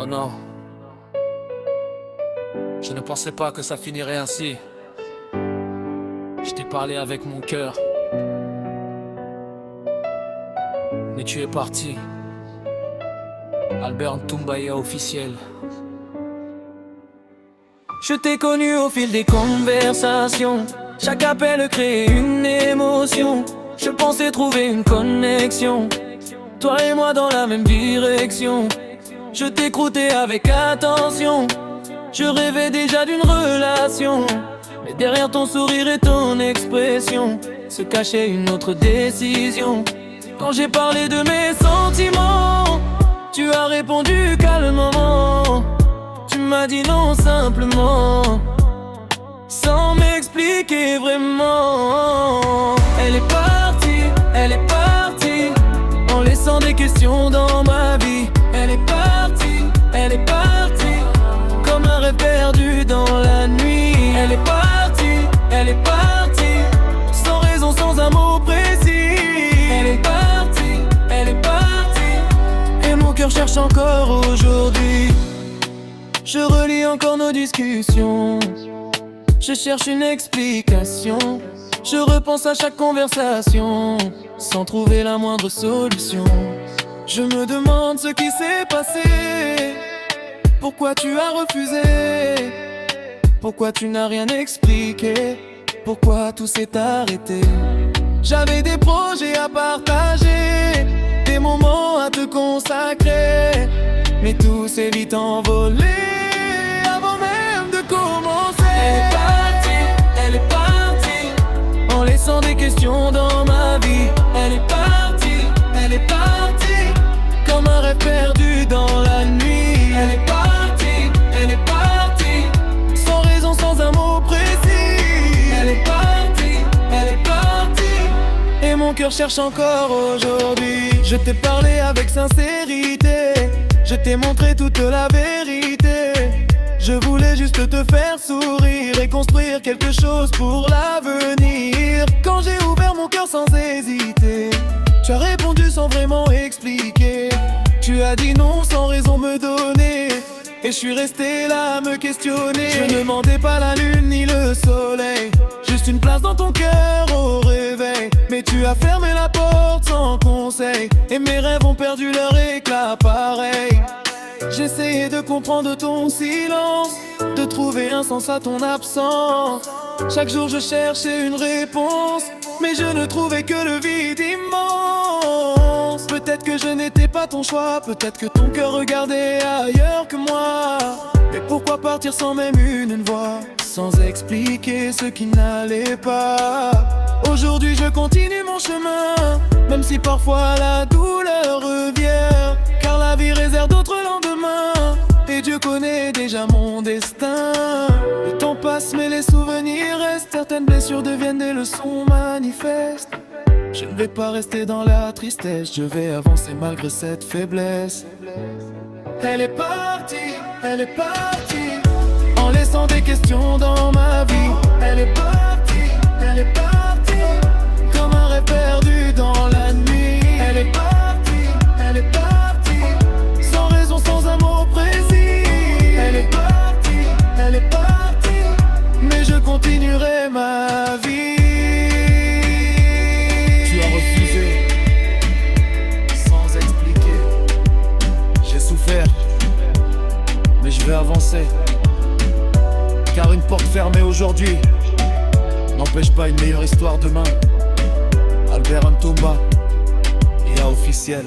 Oh non, je ne pensais pas que ça finirait ainsi. Je t'ai parlé avec mon cœur, mais tu es parti. Albert Ntumbaïa officiel. Je t'ai connu au fil des conversations. Chaque appel crée une émotion. Je pensais trouver une connexion, toi et moi dans la même direction. Je t'écoutais avec attention. Je rêvais déjà d'une relation, mais derrière ton sourire et ton expression se cachait une autre décision. Quand j'ai parlé de mes sentiments, tu as répondu calmement. Tu m'as dit non simplement, sans m'expliquer vraiment. Elle est partie, en laissant des questions dans ma vie. Elle est partie, comme un rêve perdu dans la nuit. Elle est partie, sans raison, sans un mot précis. Elle est partie, et mon cœur cherche encore aujourd'hui. Je relis encore nos discussions, je cherche une explication. Je repense à chaque conversation, sans trouver la moindre solution. Je me demande ce qui s'est passé. Pourquoi tu as refusé? Pourquoi tu n'as rien expliqué? Pourquoi tout s'est arrêté? J'avais des projets à partager, des moments à te consacrer, mais tout s'est vite envolé avant même de commencer. Elle est partie, en laissant des questions dans ma vie. Elle est partie, comme un rêve perdu dans la nuit. Elle est partie, sans raison, sans un mot précis. Elle est partie, et mon cœur cherche encore aujourd'hui. Je t'ai parlé avec sincérité, je t'ai montré toute la vérité. Je voulais juste te faire sourire et construire quelque chose pour l'avenir. Quand j'ai ouvert mon cœur sans hésiter, tu as répondu sans vraiment expliquer. Tu as dit non sans raison me donner, et je suis resté là à me questionner. Je ne demandais pas la lune ni le soleil, juste une place dans ton cœur au réveil. Mais tu as fermé la porte sans conseil, et mes rêves ont perdu leur éclat pareil. J'essayais de comprendre ton silence, de trouver un sens à ton absence. Chaque jour je cherchais une réponse, mais je ne trouvais que le vide immense. Peut-être que je n'étais pas ton choix, peut-être que ton cœur regardait ailleurs que moi. Mais pourquoi partir sans même une voix, sans expliquer ce qui n'allait pas? Aujourd'hui je continue mon chemin, même si parfois la douleur revient, car la vie réserve d'autres lendemains, et Dieu connaît déjà mon destin. Le temps passe mais les souvenirs restent, certaines blessures deviennent des leçons manifestes. Je ne vais pas rester dans la tristesse, je vais avancer malgré cette faiblesse. Elle est partie, en laissant des questions dans ma vie. Elle est partie, comme un rêve perdu dans la nuit. Elle est partie, sans raison, sans un mot précis. Elle est partie, mais je continuerai ma vie. Tu as refusé, sans expliquer. J'ai souffert, mais je vais avancer, car une porte fermée aujourd'hui n'empêche pas une meilleure histoire demain. Albert Ntumbaïa officiel.